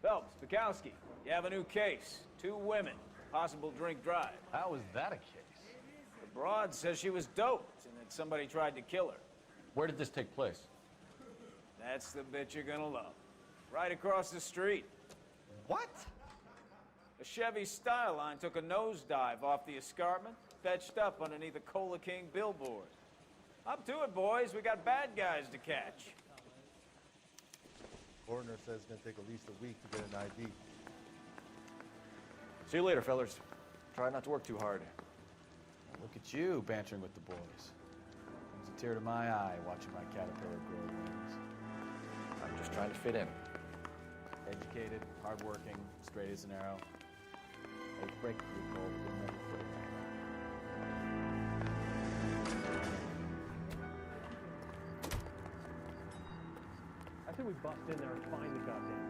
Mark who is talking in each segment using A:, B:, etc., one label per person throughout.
A: Phelps, Bukowski, you have a new case. 2 women, possible drink drive.
B: How is that a case?
A: The broad says she was doped and that somebody tried to kill her.
B: Where did this take place?
A: That's the bit you're gonna love. Right across the street.
B: What?
A: A Chevy Styline took a nosedive off the escarpment, fetched up underneath a Cola King billboard. Up to it, boys. We got bad guys to catch.
C: Coroner says it's going to take at least a week to get an ID.
B: See you later, fellas. Try not to work too hard. Look at you bantering with the boys. Brings a tear to my eye watching my caterpillar grow wings. I'm just trying to fit in. Educated, hardworking, straight as an arrow. They break the loophole, but never quit.
D: I think we bust in there and find the goddamn.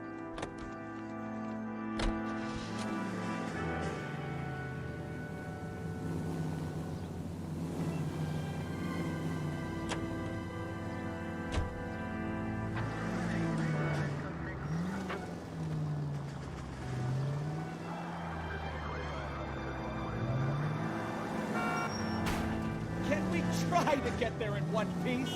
E: Can we try to get there in one piece?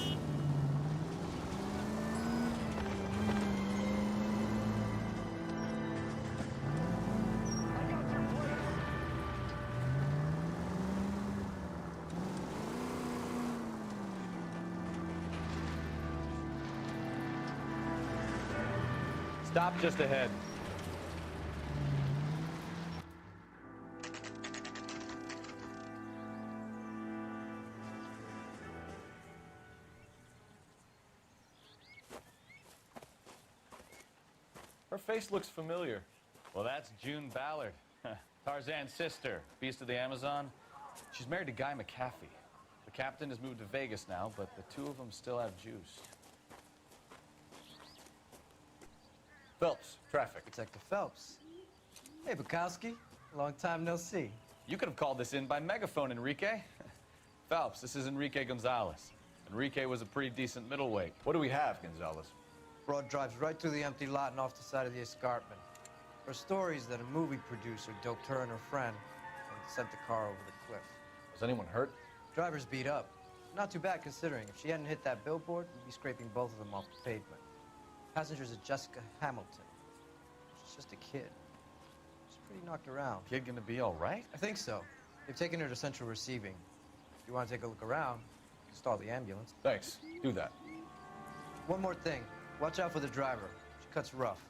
B: Stop just ahead. Her face looks familiar. Well, that's June Ballard, Tarzan's sister, beast of the Amazon. She's married to Guy McAfee. The captain has moved to Vegas now, but the 2 of them still have juice. Phelps, traffic.
F: Detective Phelps. Hey, Bukowski. Long time no see.
B: You could have called this in by megaphone, Enrique. Phelps, this is Enrique Gonzalez. Enrique was a pretty decent middleweight. What do we have, Gonzalez?
F: Broad drives right through the empty lot and off the side of the escarpment. Her story is that a movie producer doped her and her friend and sent the car over the cliff.
B: Was anyone hurt?
F: Driver's beat up. Not too bad considering. If she hadn't hit that billboard, we'd be scraping both of them off the pavement. Passenger's a Jessica Hamilton. She's just a kid. She's pretty knocked around.
B: Kid gonna be all right?
F: I think so. They've taken her to central receiving. If you want to take a look around, you can stall the ambulance.
B: Thanks. Do that.
F: One more thing. Watch out for the driver. She cuts rough.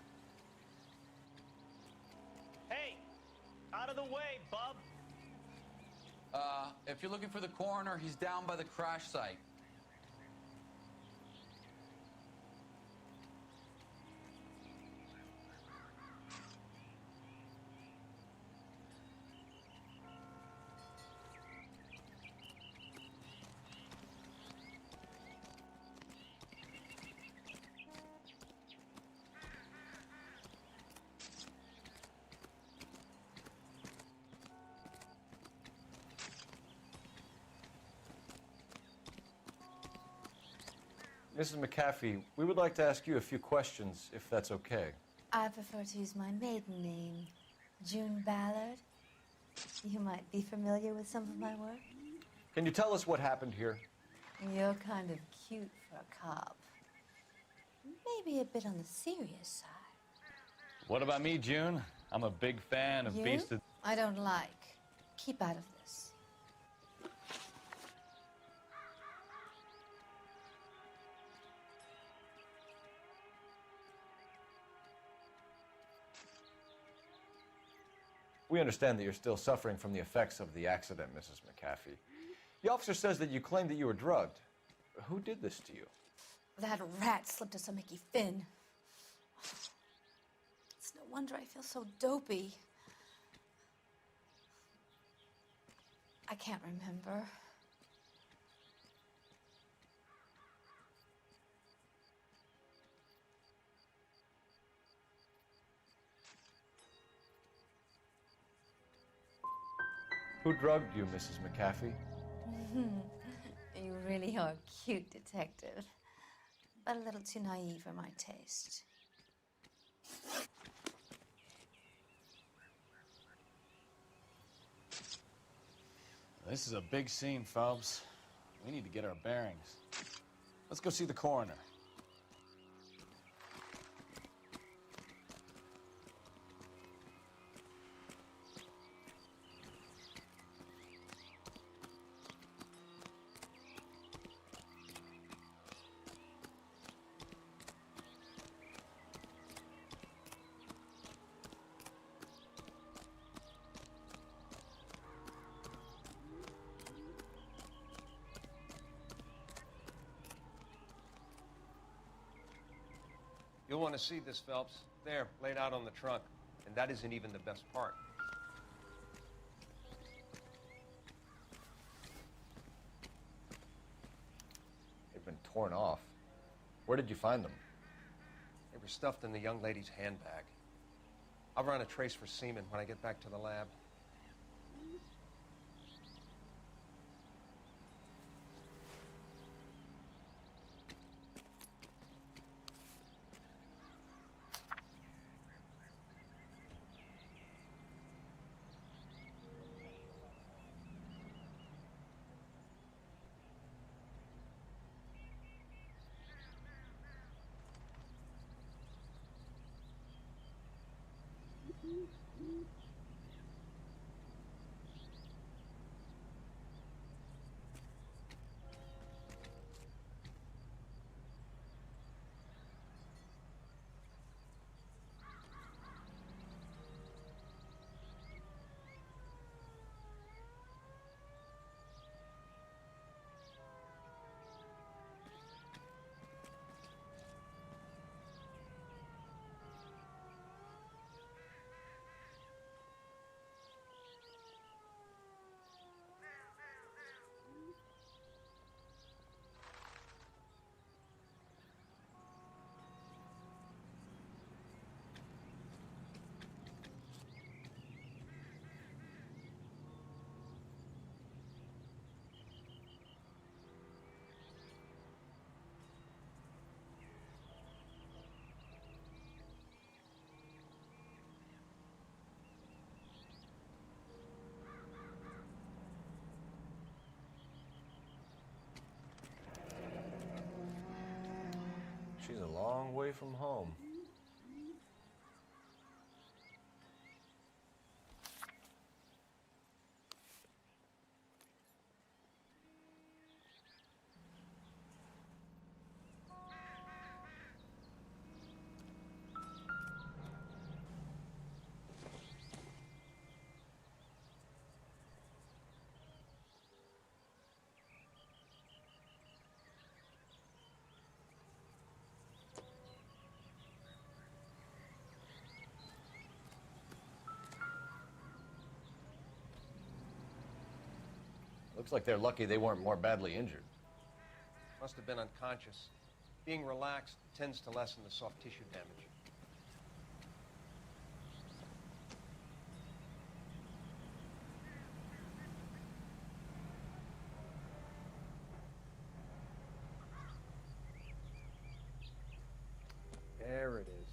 G: Hey, out of the way, bub.
H: If you're looking for the coroner, he's down by the crash site.
B: Mrs. McAfee, we would like to ask you a few questions, if that's okay.
I: I prefer to use my maiden name, June Ballard. You might be familiar with some of my work.
B: Can you tell us what happened here?
I: You're kind of cute for a cop. Maybe a bit on the serious side.
B: What about me, June? I'm a big fan of
I: You?
B: Beast of...
I: I don't like. Keep out of this.
B: We understand that you're still suffering from the effects of the accident, Mrs. McAfee. The officer says that you claimed that you were drugged. Who did this to you?
I: That rat slipped us a Mickey Finn. It's no wonder I feel so dopey. I can't remember.
B: Who drugged you, Mrs. McAfee?
I: You really are a cute detective, but a little too naive for my taste.
B: This is a big scene, Phelps. We need to get our bearings. Let's go see the coroner.
J: You'll want to see this, Phelps. There, laid out on the trunk. And that isn't even the best part.
C: They've been torn off. Where did you find them?
J: They were stuffed in the young lady's handbag. I'll run a trace for semen when I get back to the lab.
C: She's a long way from home. Looks like they're lucky they weren't more badly injured.
J: Must have been unconscious. Being relaxed tends to lessen the soft tissue damage. There it is.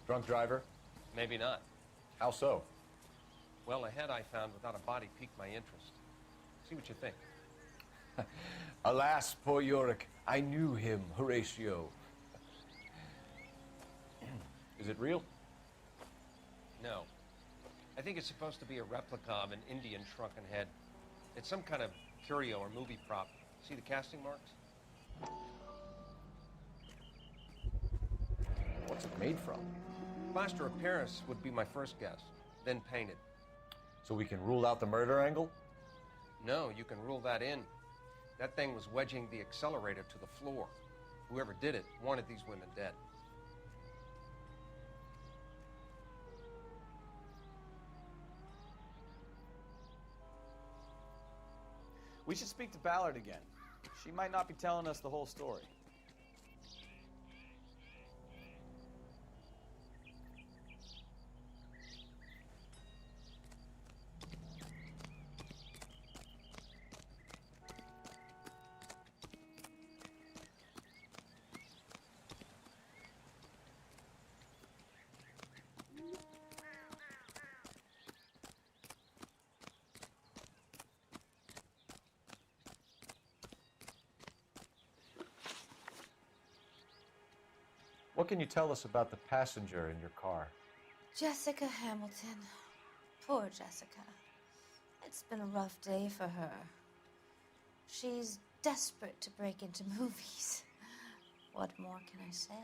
C: Drunk driver?
J: Maybe not.
C: How so?
J: Well, a head I found without a body piqued my interest. See what you think.
C: Alas, poor Yorick. I knew him, Horatio. Is it real?
J: No. I think it's supposed to be a replica of an Indian shrunken head. It's some kind of curio or movie prop. See the casting marks?
C: What's it made from?
J: Plaster of Paris would be my first guess, then painted.
C: So we can rule out the murder angle?
J: No, you can rule that in. That thing was wedging the accelerator to the floor. Whoever did it wanted these women dead.
B: We should speak to Ballard again. She might not be telling us the whole story.
C: What can you tell us about the passenger in your car?
I: Jessica Hamilton. Poor Jessica. It's been a rough day for her. She's desperate to break into movies. What more can I say?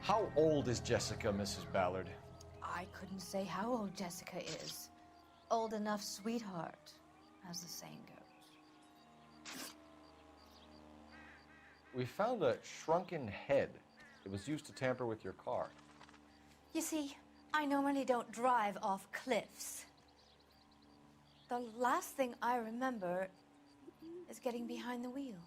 C: How old is Jessica, Mrs. Ballard?
I: I couldn't say how old Jessica is. Old enough, sweetheart, as the saying goes.
C: We found a shrunken head. It was used to tamper with your car.
I: You see, I normally don't drive off cliffs. The last thing I remember is getting behind the wheel.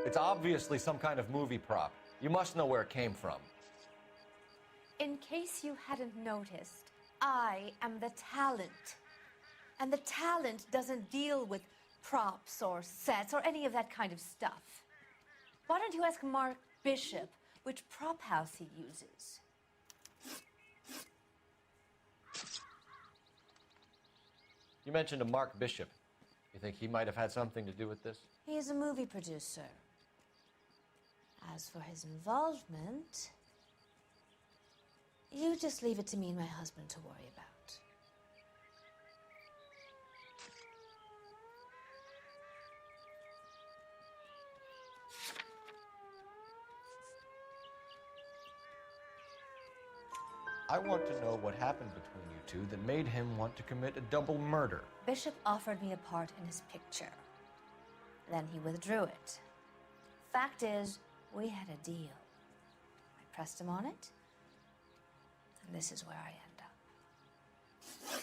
C: It's obviously some kind of movie prop. You must know where it came from.
I: In case you hadn't noticed, I am the talent. And the talent doesn't deal with props or sets or any of that kind of stuff. Why don't you ask Mark Bishop which prop house he uses?
C: You mentioned a Mark Bishop. You think he might have had something to do with this?
I: He is a movie producer. As for his involvement, you just leave it to me and my husband to worry about.
C: I want to know what happened between you two that made him want to commit a double murder.
I: Bishop offered me a part in his picture. Then he withdrew it. Fact is, we had a deal. I pressed him on it, and this is where I end up.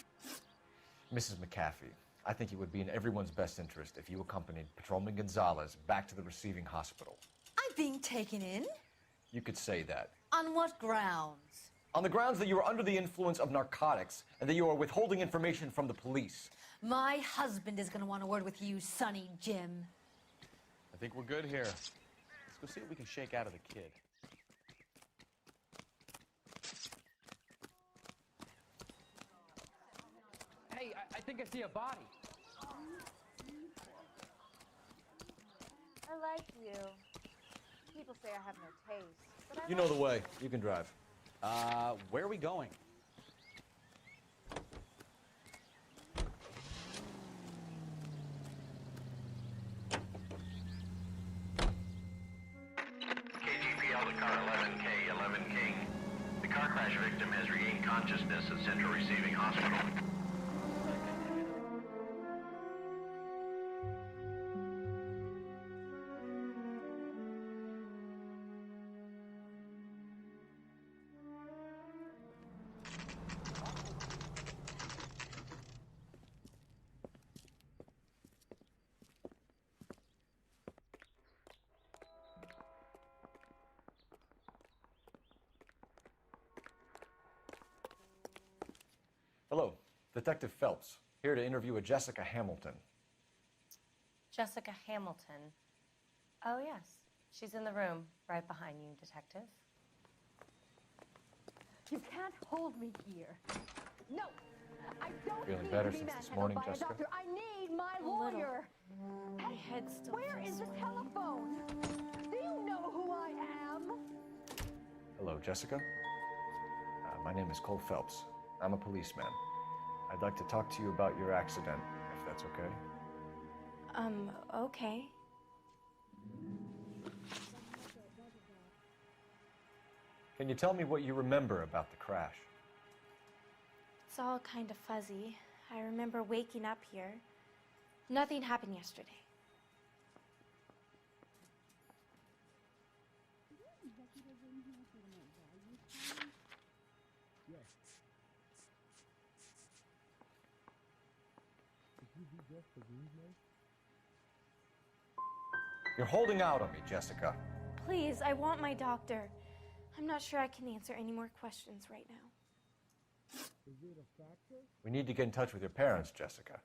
C: Mrs. McAfee, I think it would be in everyone's best interest if you accompanied Patrolman Gonzalez back to the receiving hospital.
I: I'm being taken in?
C: You could say that.
I: On what grounds?
C: On the grounds that you are under the influence of narcotics and that you are withholding information from the police.
I: My husband is going to want a word with you, Sonny Jim.
B: I think we're good here. Let's go see what we can shake out of the kid.
D: Hey, I think I see a body.
K: I like you. People say I have no taste. But
C: You know the way. You can drive.
B: Where are we going?
L: KGPL to car 11K, 11 King. The car crash victim has regained consciousness at Central Receiving Hospital.
C: Hello, Detective Phelps, here to interview a Jessica Hamilton.
M: Jessica Hamilton. Oh, yes. She's in the room right behind you, Detective.
K: You can't hold me here. No, I don't
C: Feeling
K: need
C: better
K: to be
C: since this
K: manhandled
C: morning,
K: by a
C: Jessica?
K: doctor. I need my
I: A little.
K: lawyer.
I: My head still
K: Where
I: feels
K: is the
I: swollen.
K: telephone? Do you know who I am?
C: Hello, Jessica. My name is Cole Phelps. I'm a policeman. I'd like to talk to you about your accident, if that's okay.
M: Okay.
C: Can you tell me what you remember about the crash?
M: It's all kind of fuzzy. I remember waking up here. Nothing happened yesterday.
C: You're holding out on me, Jessica.
I: Please, I want my doctor. I'm not sure I can answer any more questions right now.
C: We need to get in touch with your parents, Jessica,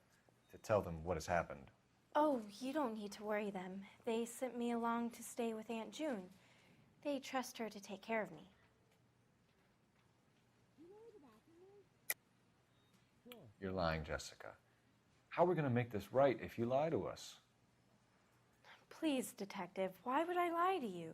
C: to tell them what has happened.
I: Oh, you don't need to worry them. They sent me along to stay with Aunt June. They trust her to take care of me.
C: You're lying, Jessica. How are we going to make this right if you lie to us?
I: Please, Detective, why would I lie to you?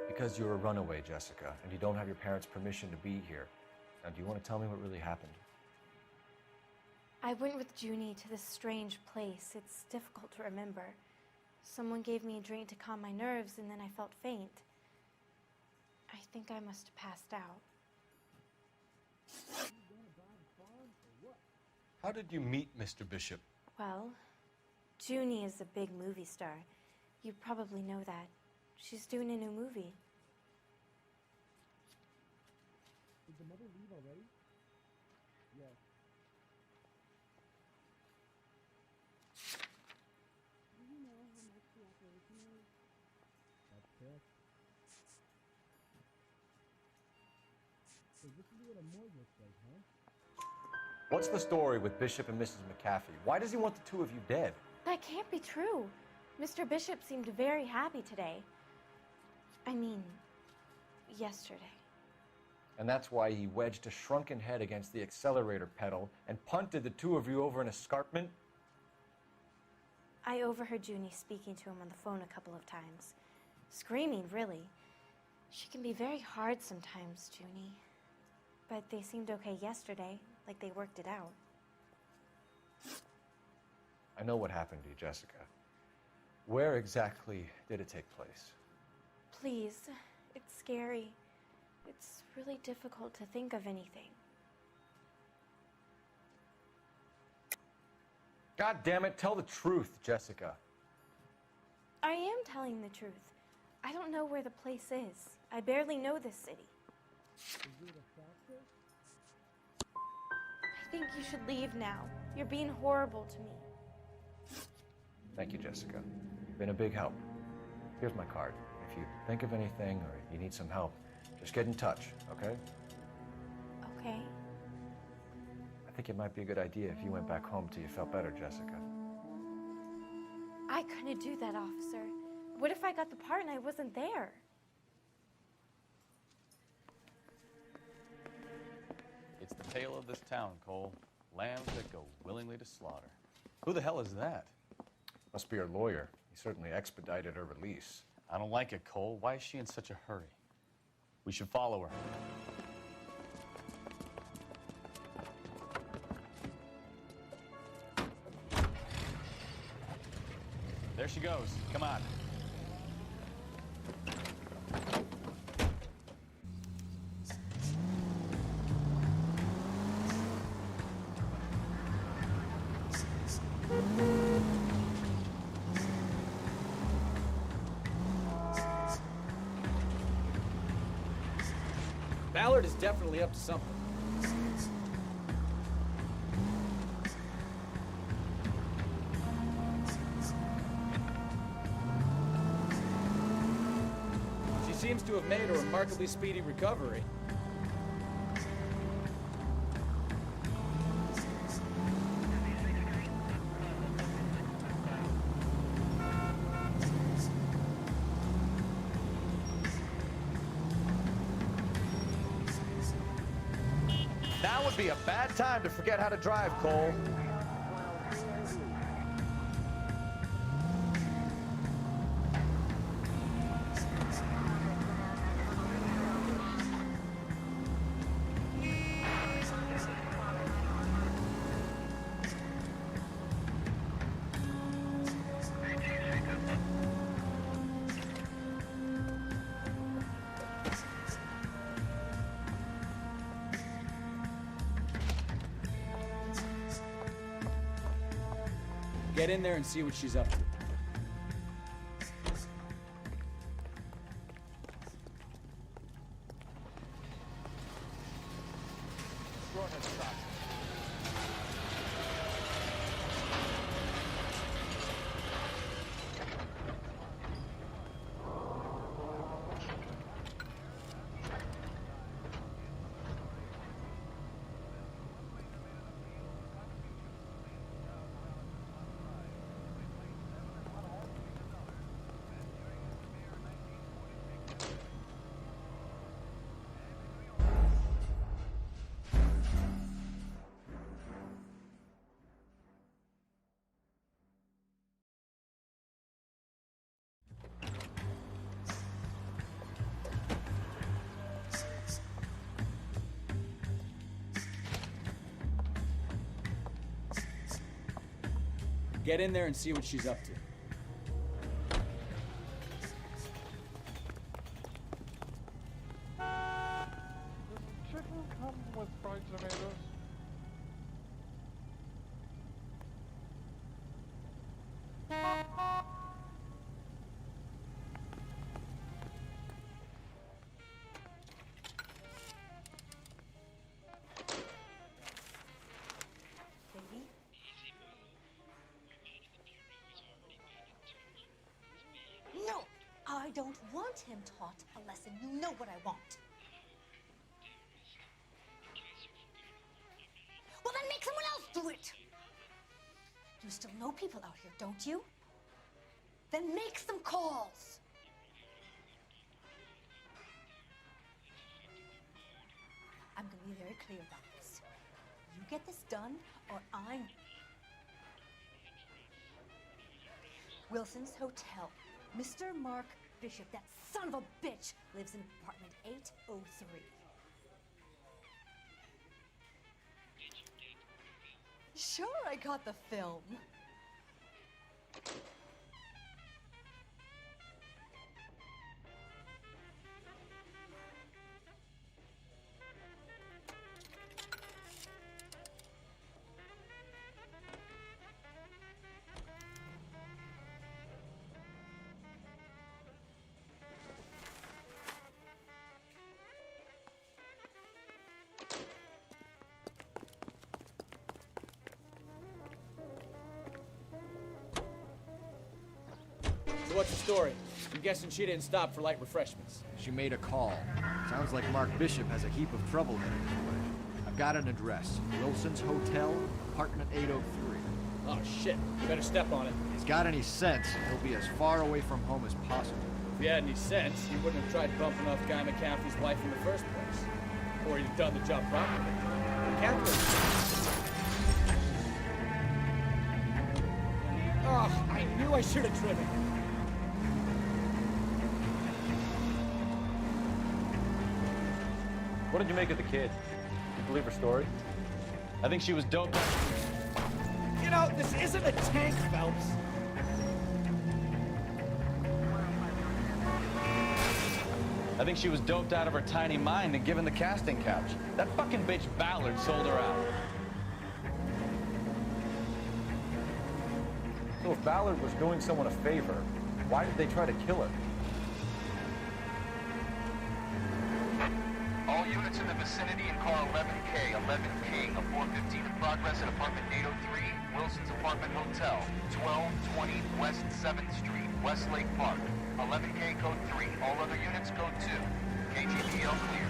C: Because you're a runaway, Jessica, and you don't have your parents' permission to be here. Now, do you want to tell me what really happened?
I: I went with Junie to this strange place. It's difficult to remember. Someone gave me a drink to calm my nerves, and then I felt faint. I think I must have passed out.
H: How did you meet Mr. Bishop?
I: Well, Junie is a big movie star. You probably know that. She's doing a new movie.
D: Did the mother leave already? Yes.
K: Do you know how much the operation is?
D: That's correct. So this is what a morgue looks like, huh?
C: What's the story with Bishop and Mrs. McAfee? Why does he want the two of you dead?
I: That can't be true. Mr. Bishop seemed very happy today. I mean, yesterday.
C: And that's why he wedged a shrunken head against the accelerator pedal and punted the two of you over an escarpment?
I: I overheard Junie speaking to him on the phone a couple of times. Screaming, really. She can be very hard sometimes, Junie. But they seemed okay yesterday, like they worked it out.
C: I know what happened to you, Jessica. Where exactly did it take place?
I: Please, it's scary. It's really difficult to think of anything.
C: God damn it, tell the truth, Jessica.
I: I am telling the truth. I don't know where the place is. I barely know this city. I think you should leave now. You're being horrible to me.
C: Thank you, Jessica. You've been a big help. Here's my card. If you think of anything or you need some help, just get in touch, okay?
I: Okay.
C: I think it might be a good idea if you went back home till you felt better, Jessica.
I: I couldn't do that, officer. What if I got the part and I wasn't there?
B: It's the tale of this town, Cole. Lambs that go willingly to slaughter. Who the hell is that?
C: Must be her lawyer. He certainly expedited her release.
B: I don't like it, Cole. Why is she in such a hurry? We should follow her. There she goes. Come on. Ballard is definitely up to something. She seems to have made a remarkably speedy recovery.
C: Now would be a bad time to forget how to drive, Cole.
B: Get in there and see what she's up to.
J: Go ahead, Scott.
E: Get in there and see what she's up to.
N: Chicken come with fried tomatoes?
I: Baby? No! I don't want him taught a lesson. You know what I want. Well, then make someone else do it! You still know people out here, don't you? Then make some calls! I'm gonna be very clear about this. You get this done, or I'm... Wilson's Hotel. Mr. Mark Bishop, that son of a bitch, lives in apartment 803. Sure, I got the film.
E: So what's the story? I'm guessing she didn't stop for light refreshments.
C: She made a call. Sounds like Mark Bishop has a heap of trouble headed his way. I've got an address. Wilson's Hotel, apartment 803.
E: Oh, shit. You better step on it.
C: If he's got any sense, he'll be as far away from home as possible.
E: If he had any sense, he wouldn't have tried bumping off Guy McCaffrey's wife in the first place. Or he'd have done the job properly. Oh, I knew I should have driven.
B: What did you make of the kid? You believe her story? I think she was doped.
E: You know, this isn't a tank, Phelps.
B: I think she was doped out of her tiny mind and given the casting couch. That fucking bitch Ballard sold her out. So if Ballard was doing someone a favor, why did they try to kill her?
L: All units in the vicinity in car 11K, 11 King, a 415 in progress at apartment 803, Wilson's Apartment Hotel, 1220 West 7th Street, Westlake Park. 11K code 3, all other units code 2. KGPL clear.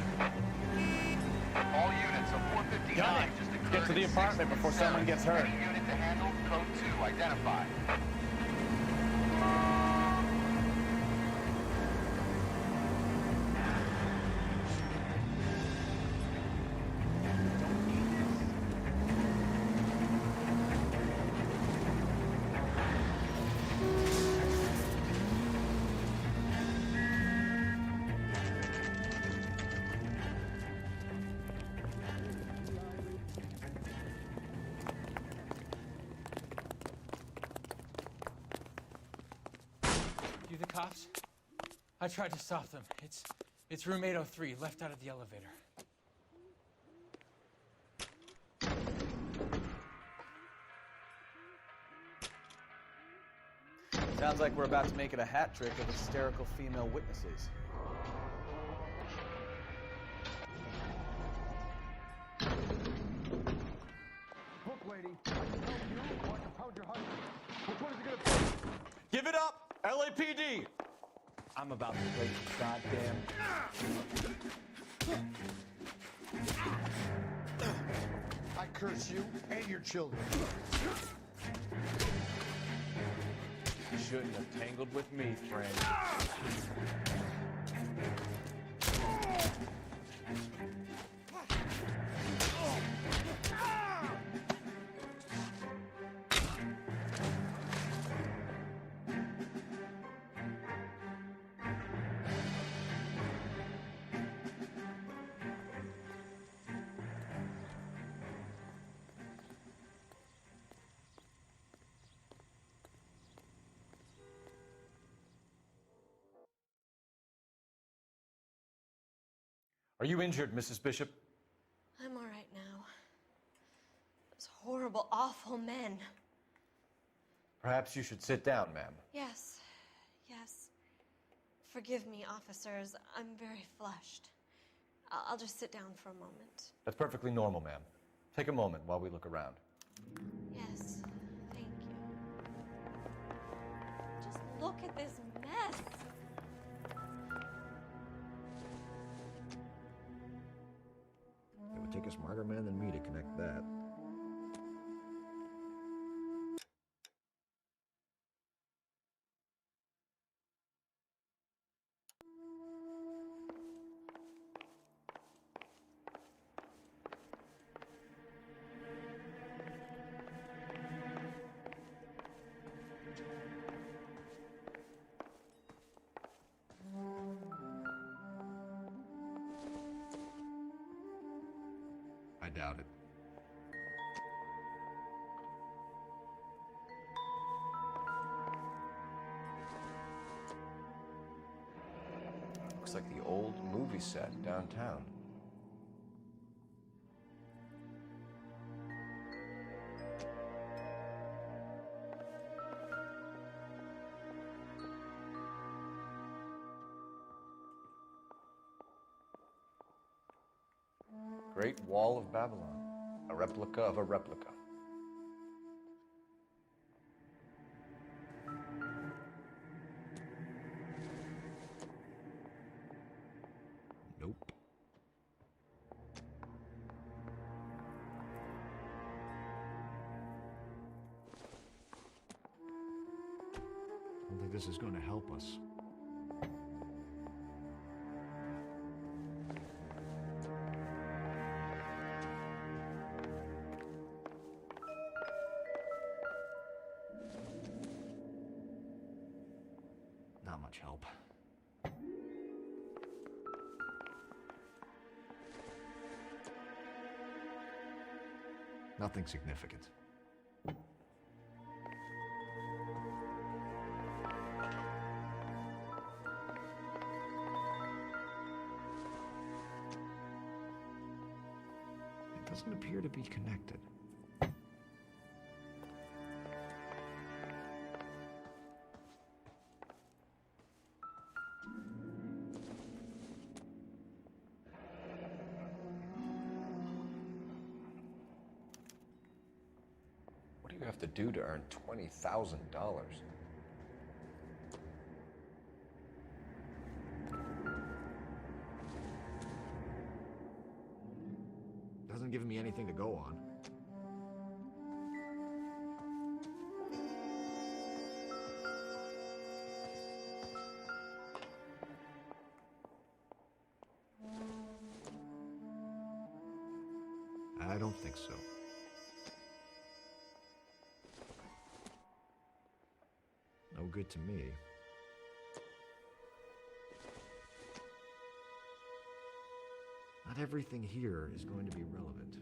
L: All units of 459 just occurred.
B: Get to the apartment before someone gets hurt.
L: Any unit to handle, code 2, identify.
E: You the cops? I tried to stop them. It's room 803, left out of the elevator.
B: Sounds like we're about to make it a hat trick of hysterical female witnesses.
N: Look, lady, I can help you or I can pound your husband. Which one is it gonna be?
B: Give it up! LAPD!
C: I'm about to break the goddamn...
N: I curse you and your children.
B: You shouldn't have tangled with me, friend.
H: Are you injured, Mrs. Bishop?
M: I'm all right now. Those horrible, awful men.
C: Perhaps you should sit down, ma'am.
M: Yes, yes. Forgive me, officers. I'm very flushed. I'll just sit down for a moment.
C: That's perfectly normal, ma'am. Take a moment while we look around.
M: Yes, thank you. Just look at this mess.
O: It would take a smarter man than me to connect that. I doubt it.
C: Looks like the old movie set downtown. Great Wall of Babylon, a replica of a replica.
O: Nope. I don't think this is going to help us. Not much help. Nothing significant. It doesn't appear to be connected.
C: What do you have to do to earn $20,000?
O: Doesn't give me anything to go on. I don't think so. No good to me. Not everything here is going to be relevant.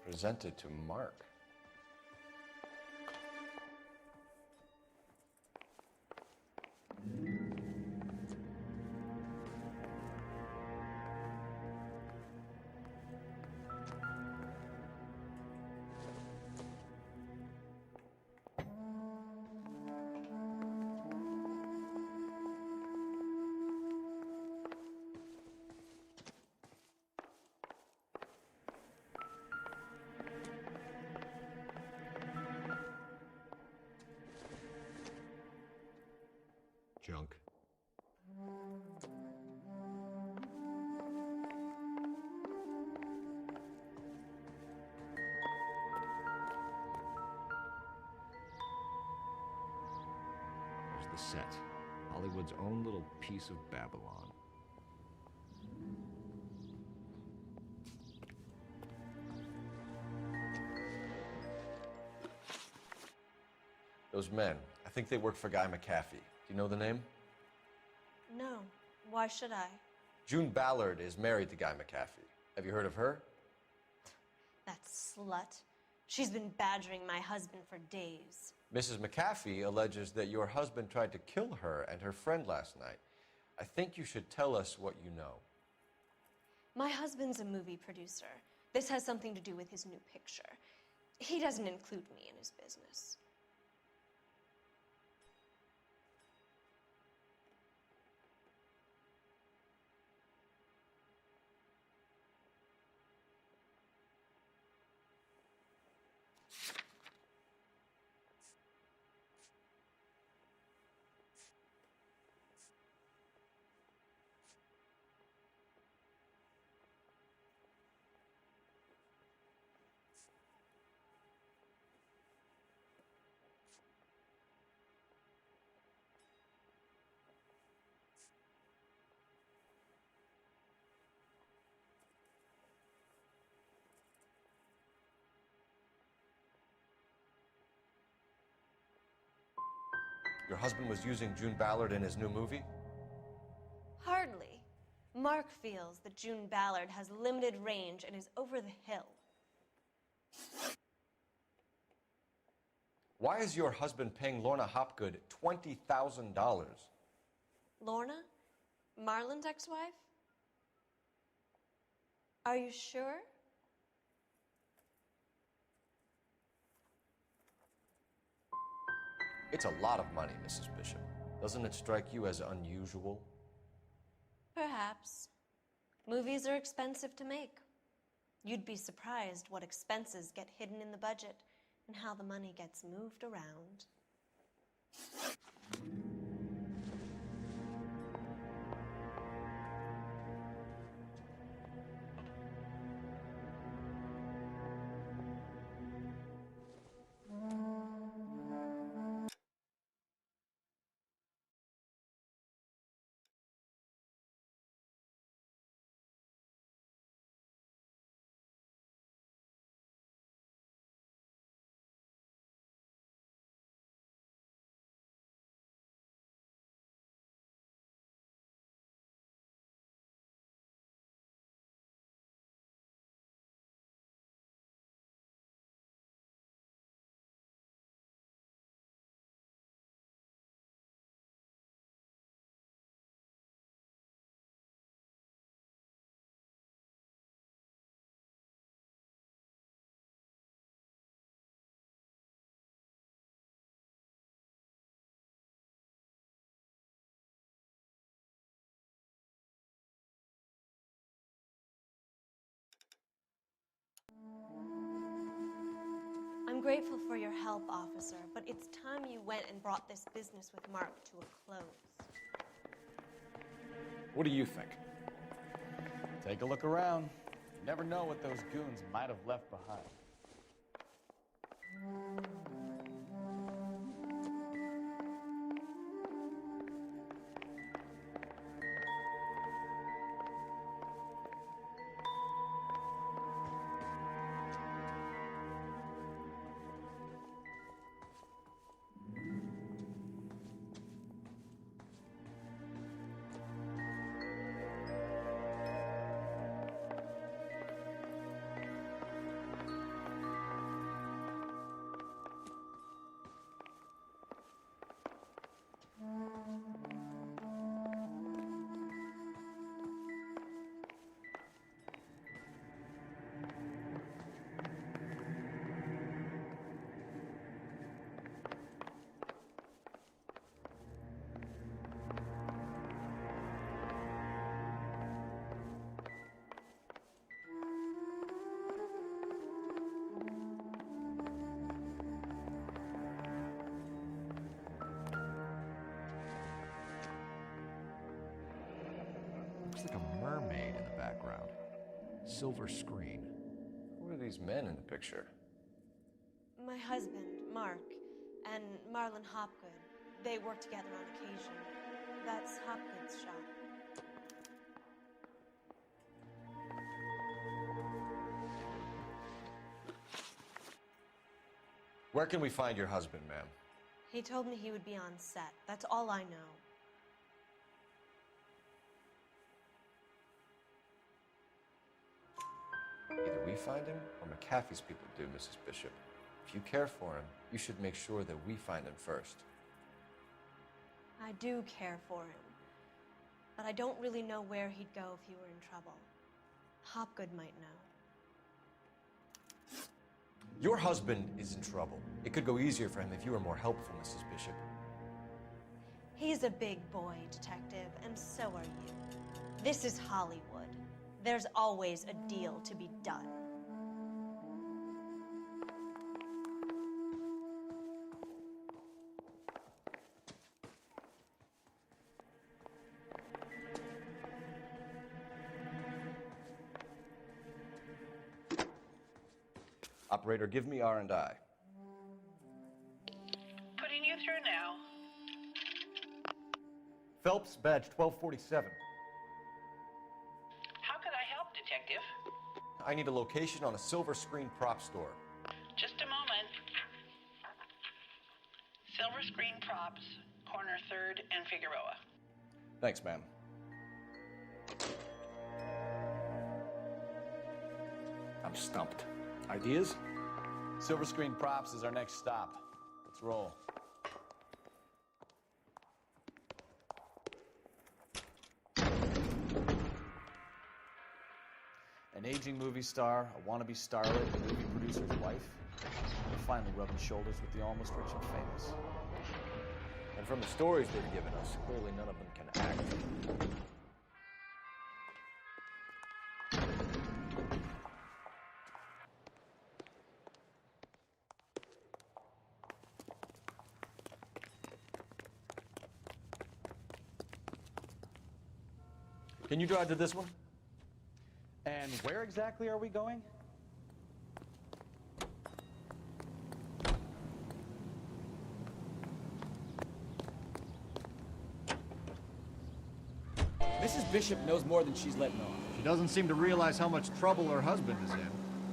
C: Presented to Mark.
O: Junk. There's the set. Hollywood's own little piece of Babylon.
C: Those men, I think they work for Guy McAfee. Do you know the name?
M: No. Why should I?
C: June Ballard is married to Guy McAfee. Have you heard of her?
M: That slut. She's been badgering my husband for days.
C: Mrs. McAfee alleges that your husband tried to kill her and her friend last night. I think you should tell us what you know.
M: My husband's a movie producer. This has something to do with his new picture. He doesn't include me in his business.
C: Your husband was using June Ballard in his new movie?
M: Hardly. Mark feels that June Ballard has limited range and is over the hill.
C: Why is your husband paying Lorna Hopgood $20,000?
M: Lorna? Marlon's ex-wife? Are you sure?
C: It's a lot of money, Mrs. Bishop. Doesn't it strike you as unusual?
M: Perhaps. Movies are expensive to make. You'd be surprised what expenses get hidden in the budget and how the money gets moved around. I'm grateful for your help, officer, but it's time you went and brought this business with Mark to a close.
B: What do you think? Take a look around. You never know what those goons might have left behind.
O: Looks like a mermaid in the background. Silver screen.
C: Who are these men in the picture?
M: My husband, Mark, and Marlon Hopgood. They work together on occasion. That's Hopgood's shop.
C: Where can we find your husband, ma'am?
M: He told me he would be on set. That's all I know.
C: Either we find him or McAfee's people do, Mrs. Bishop. If you care for him, you should make sure that we find him first.
M: I do care for him, but I don't really know where he'd go if he were in trouble. Hopgood might know.
C: Your husband is in trouble. It could go easier for him if you were more helpful, Mrs. Bishop.
M: He's a big boy, Detective, and so are you. This is Hollywood. There's always a deal to be done.
C: Operator, give me R&I.
P: Putting you through now.
C: Phelps, badge 1247.
P: How can I help, Detective?
C: I need a location on a silver screen prop store.
P: Just a moment. Silver Screen Props, corner 3rd and Figueroa.
C: Thanks, ma'am.
B: I'm stumped. Ideas? Silver Screen Props is our next stop. Let's roll. An aging movie star, a wannabe starlet, a movie producer's wife. We're finally rubbing shoulders with the almost rich and famous.
C: And from the stories they've given us, clearly none of them can act. Can you drive to this one?
B: And where exactly are we going?
E: Mrs. Bishop knows more than she's letting on.
O: She doesn't seem to realize how much trouble her husband is in.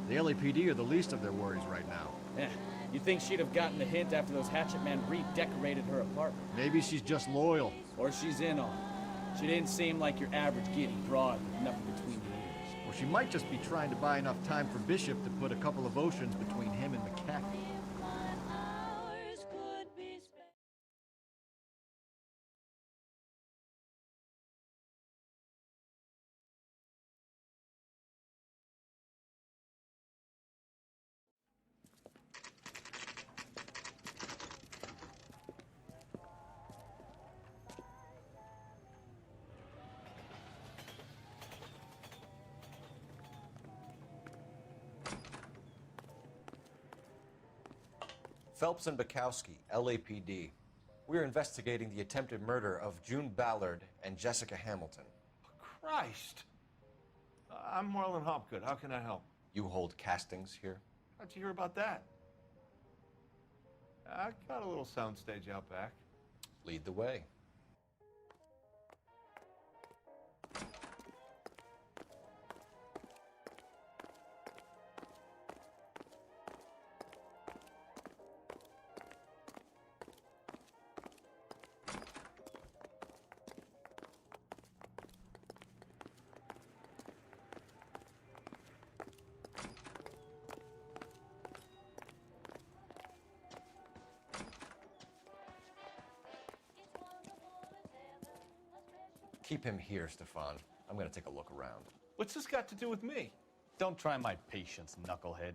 O: The LAPD are the least of their worries right now.
E: You'd think she'd have gotten the hint after those hatchet men redecorated her apartment.
O: Maybe she's just loyal.
E: Or she's in on it. She didn't seem like your average giddy broad with nothing between the ears.
O: Or she might just be trying to buy enough time for Bishop to put a couple of oceans between him and McAfee.
C: Phelps and Bukowski, LAPD. We're investigating the attempted murder of June Ballard and Jessica Hamilton.
Q: Christ! I'm Marlon Hopgood. How can I help?
C: You hold castings here?
Q: How'd you hear about that? I got a little soundstage out back.
C: Lead the way. Keep him here, Stefan. I'm gonna take a look around.
Q: What's this got to do with me?
B: Don't try my patience, knucklehead.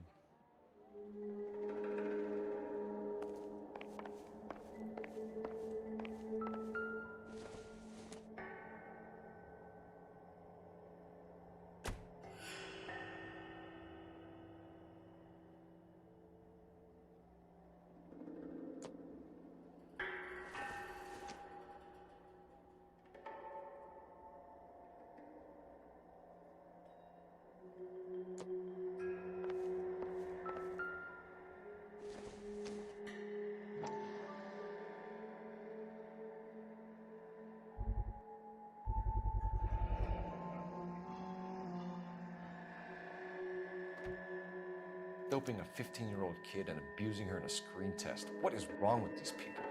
C: Doping a 15-year-old kid and abusing her in a screen test. What is wrong with these people?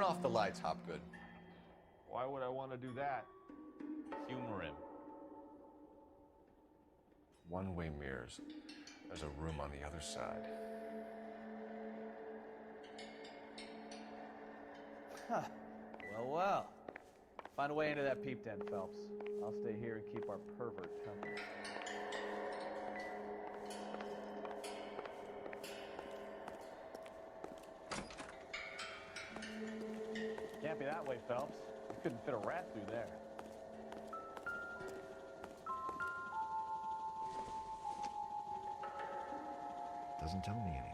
B: Turn off the lights, Hopgood.
Q: Why would I want to do that?
O: Humor him. One-way mirrors. There's a room on the other side.
B: Huh. Well, well. Find a way into that peep den, Phelps. I'll stay here and keep our pervert company.
D: Can't be that way, Phelps. You couldn't fit a rat through there.
O: Doesn't tell me anything.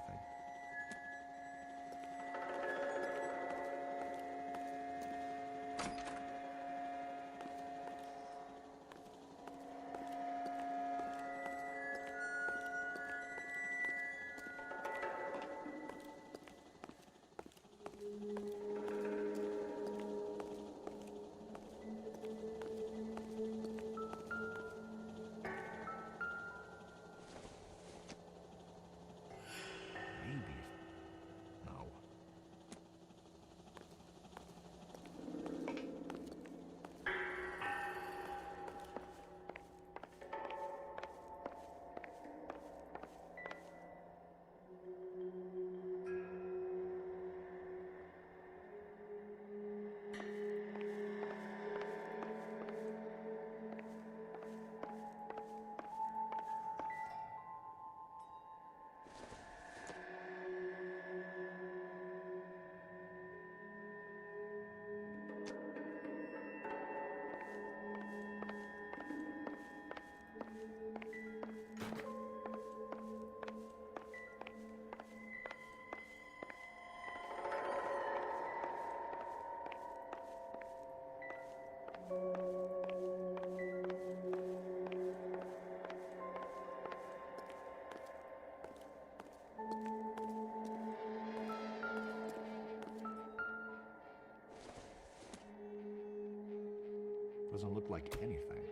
O: Doesn't look like anything.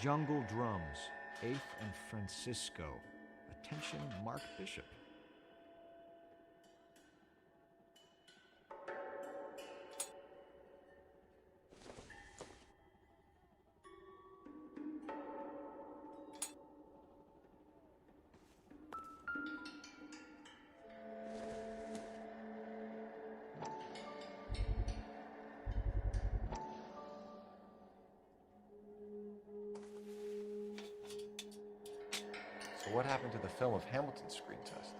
O: Jungle drums. 8th and Francisco. Attention, Mark Bishop.
C: So what happened to the film of Hamilton's screen test?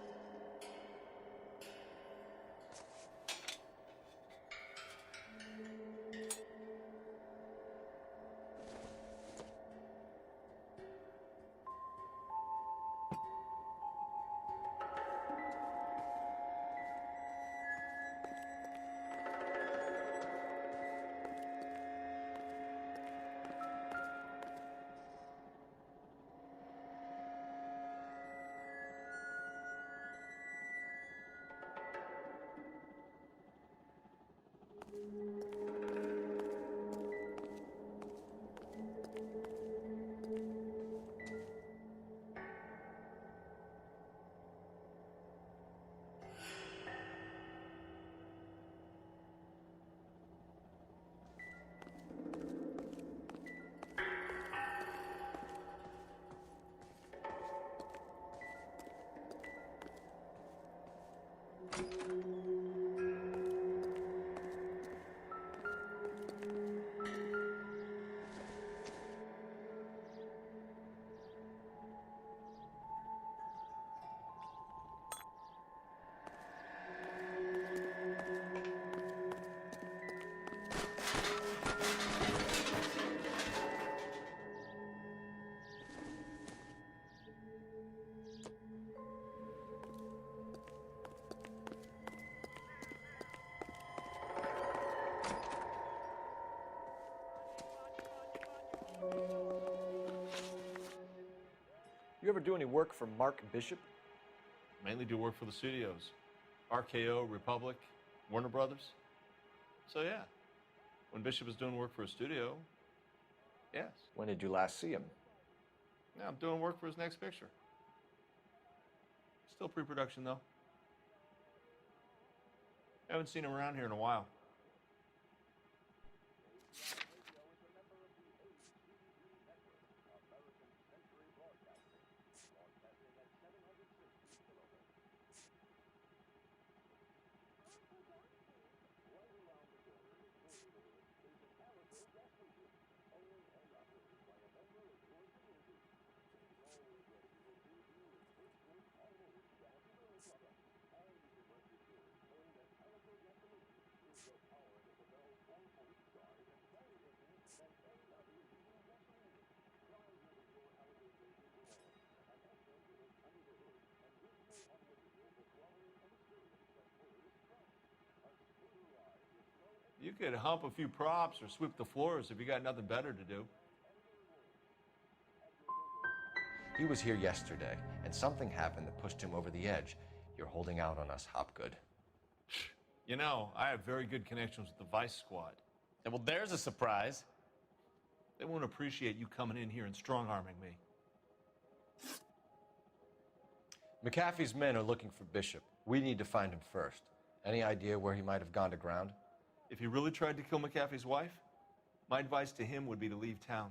C: You ever do any work for Mark Bishop?
Q: Mainly do work for the studios. RKO, Republic, Warner Brothers. So yeah, when Bishop is doing work for a studio, yes.
C: When did you last see him?
Q: Now I'm doing work for his next picture. Still pre-production though. Haven't seen him around here in a while. You could hump a few props or sweep the floors if you got nothing better to do.
C: He was here yesterday, and something happened that pushed him over the edge. You're holding out on us, Hopgood.
Q: You know, I have very good connections with the Vice Squad.
B: Yeah, well, there's a surprise.
Q: They won't appreciate you coming in here and strong-arming me.
C: McAfee's men are looking for Bishop. We need to find him first. Any idea where he might have gone to ground?
Q: If he really tried to kill McAfee's wife, my advice to him would be to leave town.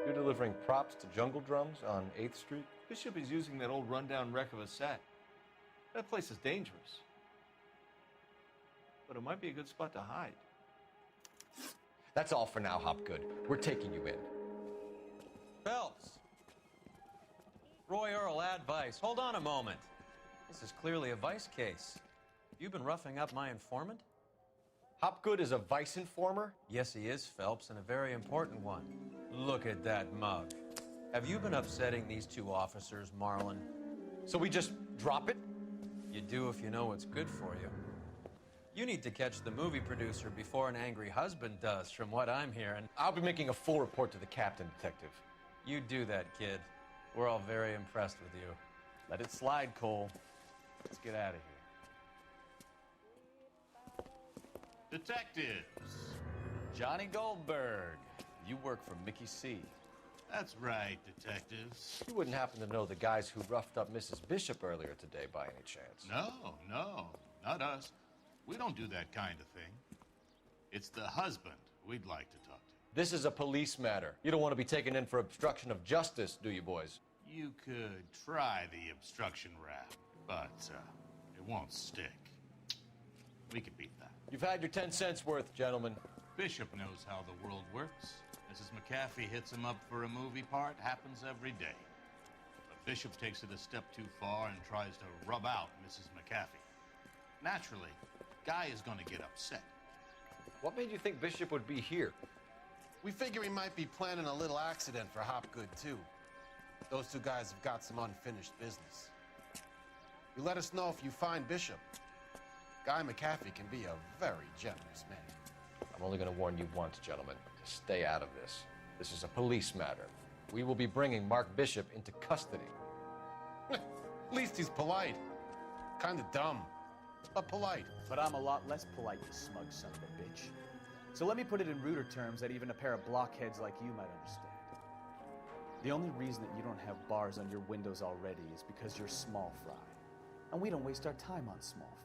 C: You're delivering props to Jungle Drums on 8th Street?
Q: Bishop is using that old rundown wreck of a set. That place is dangerous. But it might be a good spot to hide.
C: That's all for now, Hopgood. We're taking you in.
R: Phelps! Roy Earl, advice. Hold on a moment. This is clearly a vice case. You've been roughing up my informant?
C: Hopgood is a vice informer?
R: Yes, he is, Phelps, and a very important one. Look at that mug. Have you been upsetting these two officers, Marlin?
C: So we just drop it?
R: You do if you know what's good for you. You need to catch the movie producer before an angry husband does, from what I'm hearing.
C: I'll be making a full report to the captain, Detective.
R: You do that, kid. We're all very impressed with you.
B: Let it slide, Cole. Let's get out of here.
S: Detectives.
B: Johnny Goldberg. You work for Mickey C.
S: That's right, detectives.
C: You wouldn't happen to know the guys who roughed up Mrs. Bishop earlier today by any chance?
S: No, not us. We don't do that kind of thing. It's the husband we'd like to talk to.
C: This is a police matter. You don't want to be taken in for obstruction of justice, do you, boys?
S: You could try the obstruction rap, but it won't stick. We could beat that.
C: You've had your 10 cents worth, gentlemen.
S: Bishop knows how the world works. Mrs. McAfee hits him up for a movie part. Happens every day. But Bishop takes it a step too far and tries to rub out Mrs. McAfee. Naturally, Guy is going to get upset.
C: What made you think Bishop would be here?
T: We figure he might be planning a little accident for Hopgood, too. Those two guys have got some unfinished business. You let us know if you find Bishop. Guy McAfee can be a very generous man.
C: I'm only going to warn you once, gentlemen, to stay out of this. This is a police matter. We will be bringing Mark Bishop into custody.
T: At least he's polite. Kind of dumb, but polite.
B: But I'm a lot less polite, you smug son of a bitch. So let me put it in ruder terms that even a pair of blockheads like you might understand. The only reason that you don't have bars on your windows already is because you're small fry. And we don't waste our time on small fry.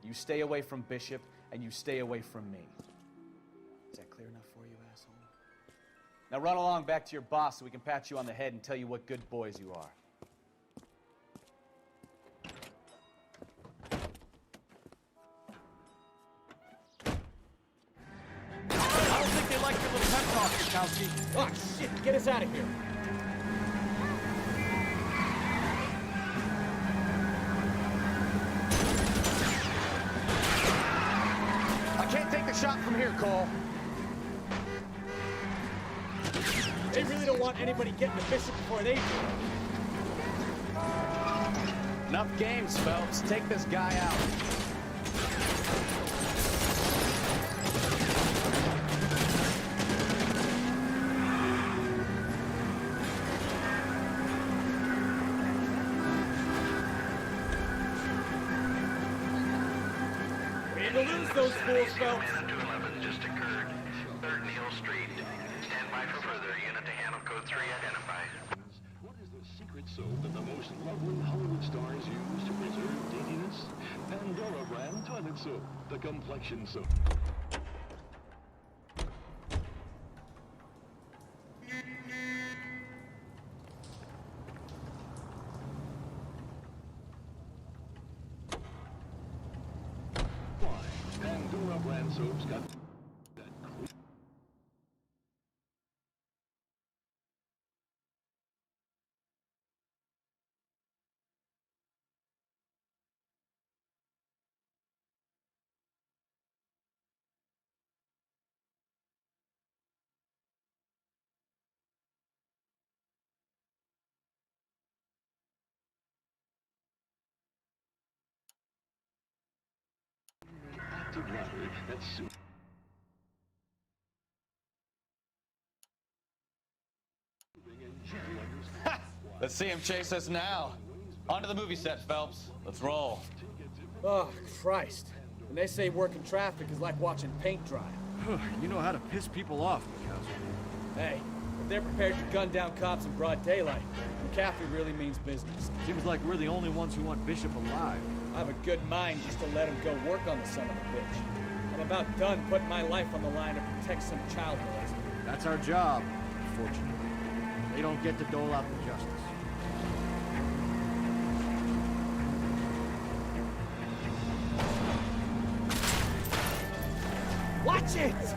B: You stay away from Bishop, and you stay away from me. Is that clear enough for you, asshole? Now run along back to your boss so we can pat you on the head and tell you what good boys you are.
E: I don't think they like your little pep talk, Kowski. Oh, shit, get us out of here.
B: I can't take the shot from here, Cole.
E: They really don't want anybody getting the Bishop before they do.
B: Enough games, Phelps. Take this guy out.
E: To lose those fools, Phelps.
L: 211 just occurred. 3rd Neal Street. Stand by for further. Unit to handle code 3 identified.
U: What is the secret soap that the most lovely Hollywood stars use to preserve daintiness? Pandora brand toilet soap, the complexion soap. Pandora brand soaps got that clean. Active ladder that's super.
B: Let's see him chase us now. Onto the movie set, Phelps. Let's roll.
E: Oh, Christ. When they say working traffic is like watching paint dry.
Q: You know how to piss people off, Mikowski.
E: Hey, if they're prepared to gun down cops in broad daylight, McAfee really means business.
Q: Seems like we're the only ones who want Bishop alive.
E: I have a good mind just to let him go work on the son of a bitch. I'm about done putting my life on the line to protect some child molester.
Q: That's our job, unfortunately. They don't get to dole out the justice.
E: Watch it!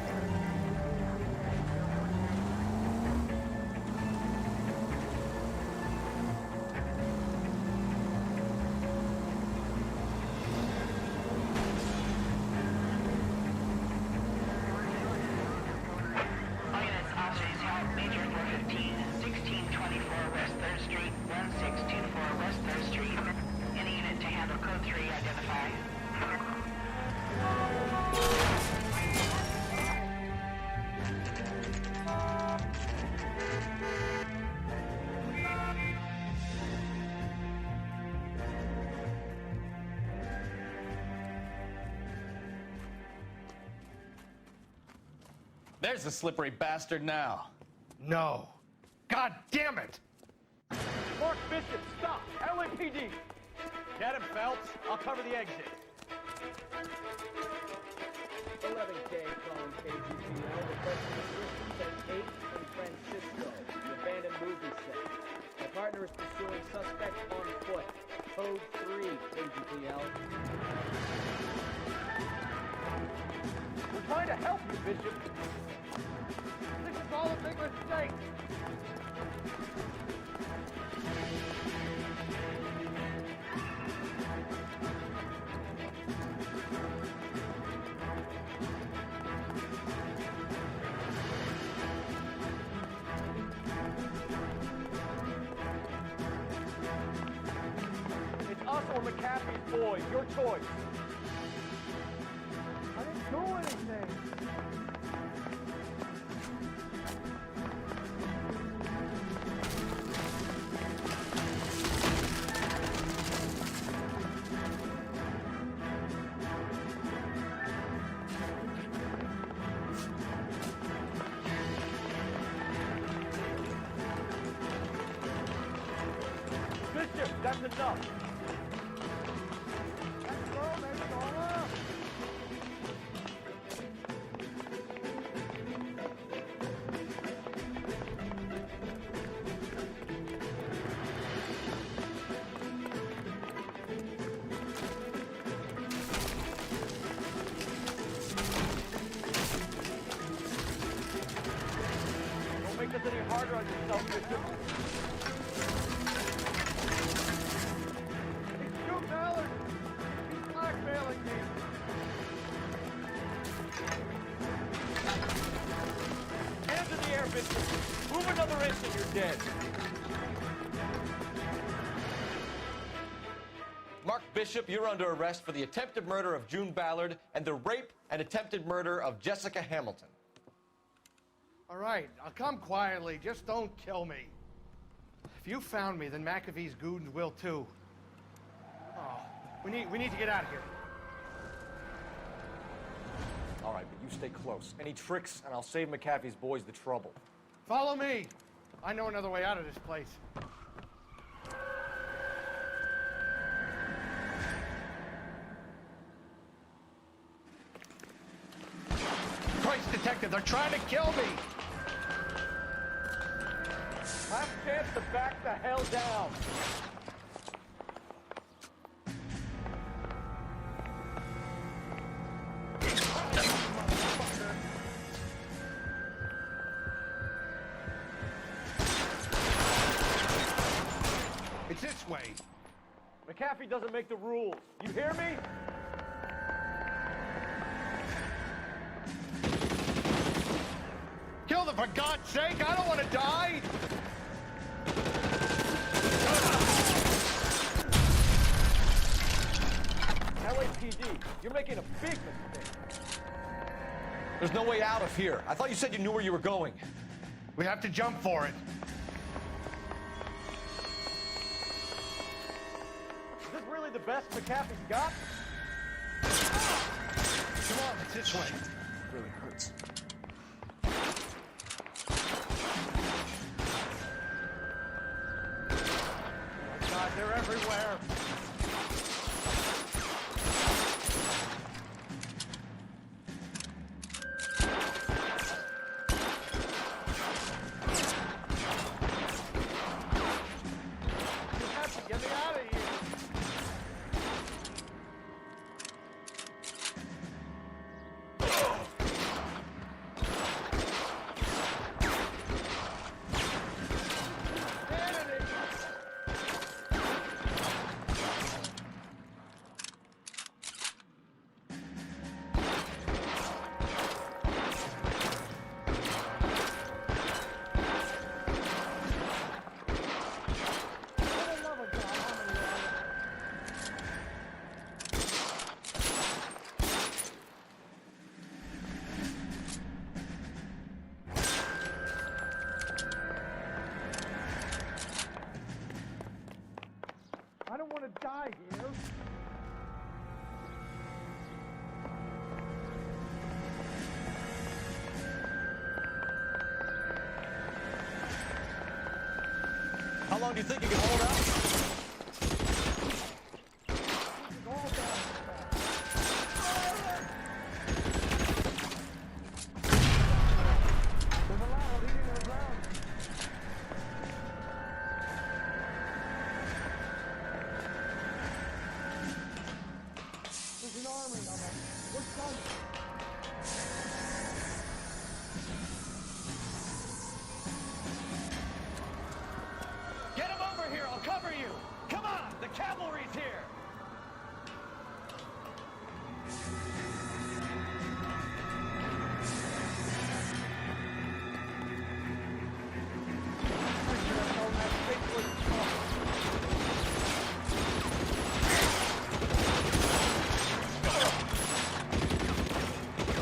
B: There's the slippery bastard now.
N: No. God damn it!
D: Mark Bishop, stop! LAPD! Get him, Phelps. I'll cover the exit.
E: 11K calling KGPL. Requesting assistance at 8 in Francisco, the abandoned movie set. My partner is pursuing suspect on foot. Code 3, KGPL.
D: We're trying to help you, Bishop. This is all a big mistake. It's us or McAfee's boys. Your choice. I didn't do anything. Bishop, that's enough. Let's go, baby, go on. Don't make this any harder on yourself, Bishop. Ballard! He's blackmailing me! Hands in the air, Bishop! Move another inch and you're dead!
H: Mark Bishop, you're under arrest for the attempted murder of June Ballard and the rape and attempted murder of Jessica Hamilton.
N: All right, I'll come quietly. Just don't kill me. If you found me, then McAfee's goons will too. Oh, we need to get out of here.
C: All right, but you stay close. Any tricks, and I'll save McAfee's boys the trouble.
N: Follow me. I know another way out of this place. Christ, detective, they're trying to kill me.
D: Have a chance to back the hell down!
N: It's this way.
D: McAfee doesn't make the rules. You hear me?
N: Kill them, for God's sake! I don't want to die!
D: LAPD, you're making a big mistake.
H: There's no way out of here. I thought you said you knew where you were going.
N: We have to jump for it.
D: Is this really the best McAfee's got?
N: Come on, it's this way.
C: It really hurts.
D: Oh my God, they're everywhere. Get me out of here!
H: How long do you think you can hold out?
D: Get him over here, I'll cover you! Come on, the cavalry's here!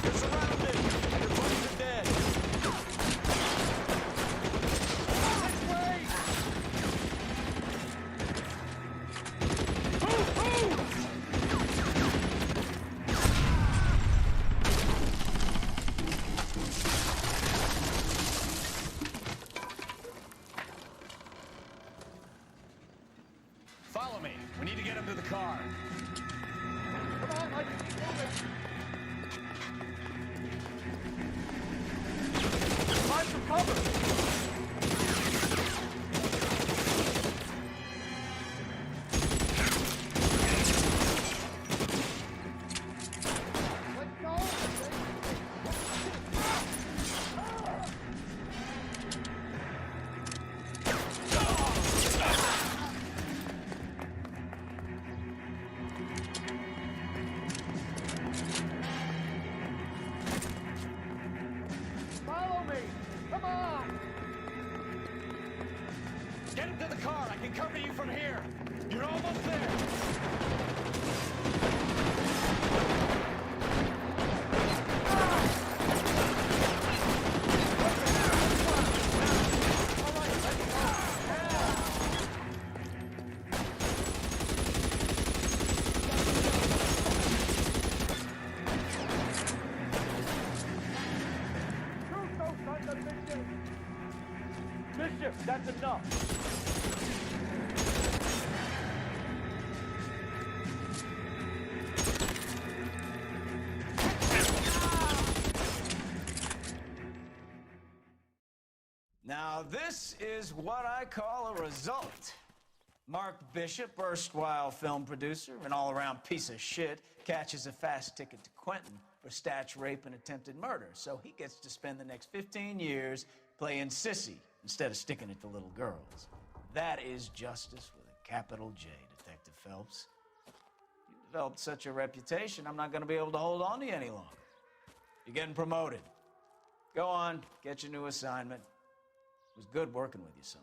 H: You're surrounded, and your buddies are dead.
B: Follow me. We need to get him to the car.
D: Come on, Mike, keep moving! Find some cover! Let's go! Follow me! Come on!
B: Get him to the car. I can cover you from here. You're almost there.
D: Shoot those sons of bitches! Bishop, that's enough!
B: Now, this is what I call a result. Mark Bishop, erstwhile film producer and all-around piece of shit, catches a fast ticket to Quentin for snatch, rape, and attempted murder. So he gets to spend the next 15 years playing sissy instead of sticking it to little girls. That is justice with a capital J, Detective Phelps. You developed such a reputation, I'm not going to be able to hold on to you any longer. You're getting promoted. Go on, get your new assignment. It was good working with you, son.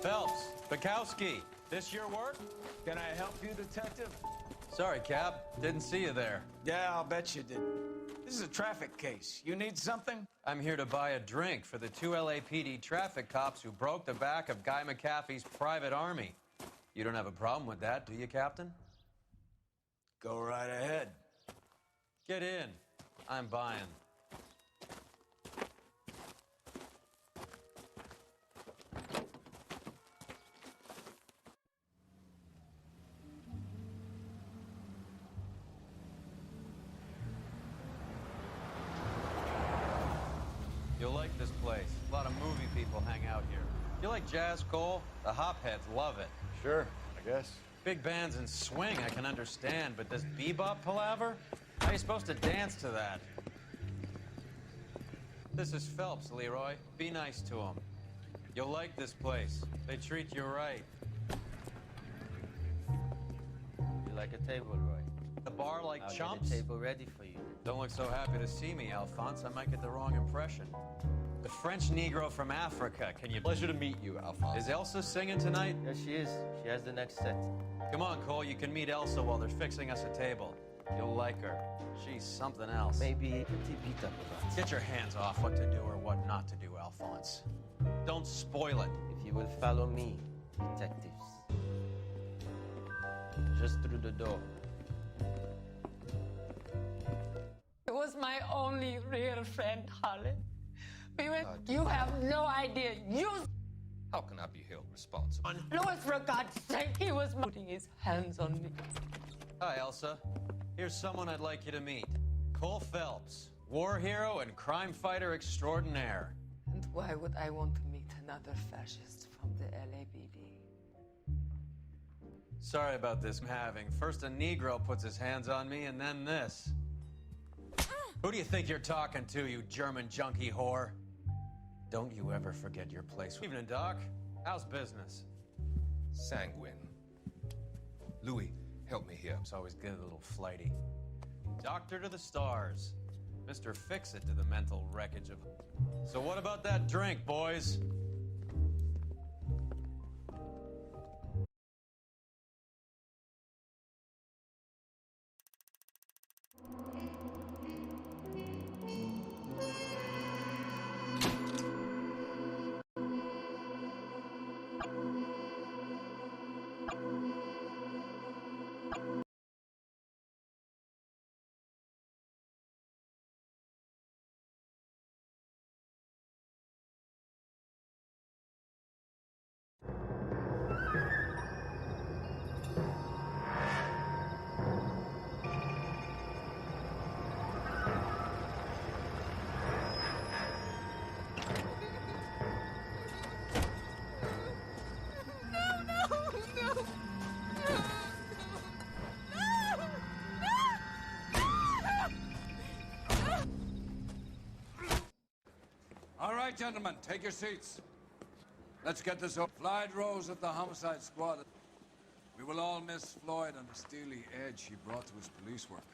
R: Phelps, Bukowski, this your work?
B: Can I help you, Detective?
R: Sorry, Cap. Didn't see you there.
B: Yeah, I'll bet you did. This is a traffic case. You need something?
R: I'm here to buy a drink for the 2 LAPD traffic cops who broke the back of Guy McAfee's private army. You don't have a problem with that, do you, Captain?
B: Go right ahead.
R: Get in. I'm buying. You'll like this place. A lot of movie people hang out here. You like jazz, Cole? The hopheads love it.
C: Sure, I guess.
R: Big bands and swing I can understand, but this bebop palaver? How are you supposed to dance to that? This is Phelps, Leroy. Be nice to him. You'll like this place. They treat you right.
E: You like a table, Roy?
R: The bar like
E: I'll
R: chumps?
E: get a table ready for you.
R: Don't look so happy to see me, Alphonse. I might get the wrong impression. The French Negro from Africa. Can you...
H: Pleasure to meet you, Alphonse.
R: Is Elsa singing tonight?
E: Yes, she is. She has the next set.
R: Come on, Cole. You can meet Elsa while they're fixing us a table. You'll like her. She's something else.
E: Maybe a petit bit of that.
R: Get your hands off what to do or what not to do, Alphonse. Don't spoil it.
E: If you will follow me, detectives. Just through the door.
K: He was my only real friend, Harlan. You have no idea.
J: How can I be held responsible?
K: Louis, for God's sake, he was putting his hands on me.
R: Hi, Elsa. Here's someone I'd like you to meet. Cole Phelps, war hero and crime fighter extraordinaire.
K: And why would I want to meet another fascist from the LAPD?
R: Sorry about this I'm having. First a Negro puts his hands on me, and then this. Who do you think you're talking to, you German junkie whore? Don't you ever forget your place. Evening, Doc. How's business?
J: Sanguine. Louis, help me here.
R: It's always good, a little flighty. Doctor to the stars. Mr. Fix-It to the mental wreckage of... So what about that drink, boys?
A: All right, gentlemen, take your seats. Let's get this over. Floyd Rose of the Homicide Squad. We will all miss Floyd and the steely edge he brought to his police work.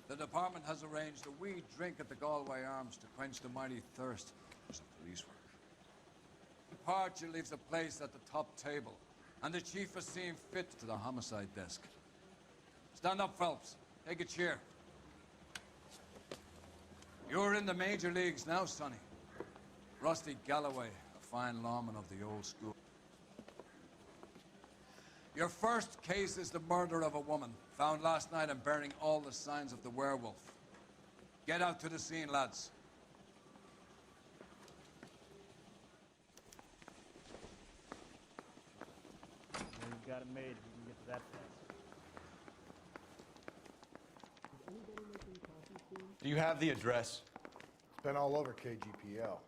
A: The department has arranged a wee drink at the Galway Arms to quench the mighty thirst for some police work. Departure leaves a place at the top table, and the chief has seen fit to the homicide desk. Stand up, Phelps. Take a chair. You're in the major leagues now, Sonny. Rusty Galloway, a fine lawman of the old school. Your first case is the murder of a woman, found last night and bearing all the signs of the werewolf. Get out to the scene, lads.
D: You've got it made if you can get to that fast.
H: Do you have the address?
N: It's been all over KGPL.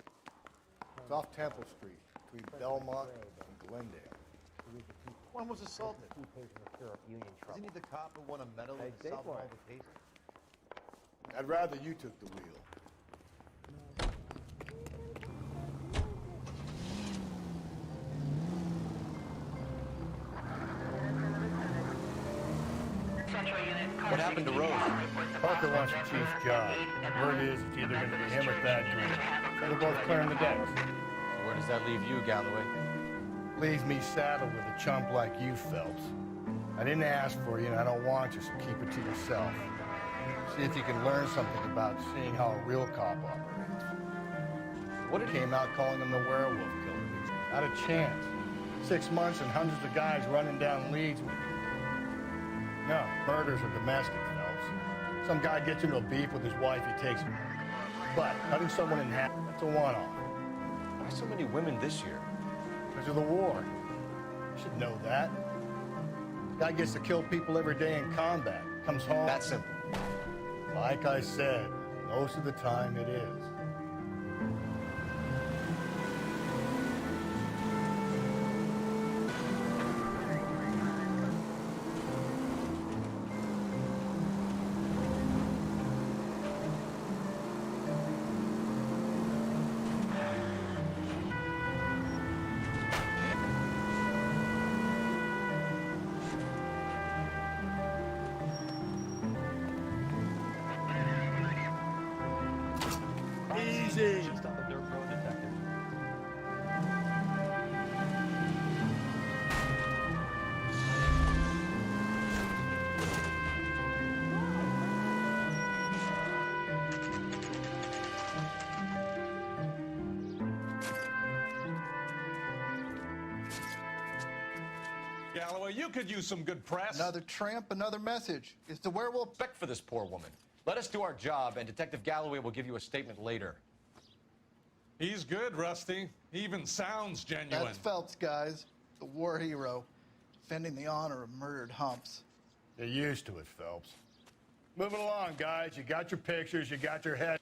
N: It's off Temple Street, between Belmont and Glendale.
V: One was assaulted. Isn't he the cop who won a medal and solved all the cases?
N: I'd rather you took the wheel.
H: What happened to Rose?
N: Parker wants the chief's job. Word is it's either going to be him or Thad Green. So they're both clearing the decks.
H: So where does that leave you, Galloway?
N: Leaves me saddled with a chump like you, Phelps. I didn't ask for you, and I don't want you, so keep it to yourself. See if you can learn something about seeing how a real cop operates. What came out calling him the werewolf killer? Not a chance. 6 months and hundreds of guys running down leads. No, murders are domestic, Phelps. Some guy gets into a beef with his wife, he takes her. But cutting someone in half, that's a one-off.
H: Why so many women this year?
N: Because of the war. You should know that. Guy gets to kill people every day in combat. Comes home.
H: That simple.
N: Like I said, most of the time it is.
H: I'm the Dirt Road detective.
F: Galloway, you could use some good press.
G: Another tramp, another message. Is the werewolf...
H: Respect for this poor woman. Let us do our job, and Detective Galloway will give you a statement later.
F: He's good, Rusty. He even sounds genuine.
G: That's Phelps, guys. The war hero. Defending the honor of murdered humps.
N: You're used to it, Phelps. Moving along, guys. You got your pictures, you got your head.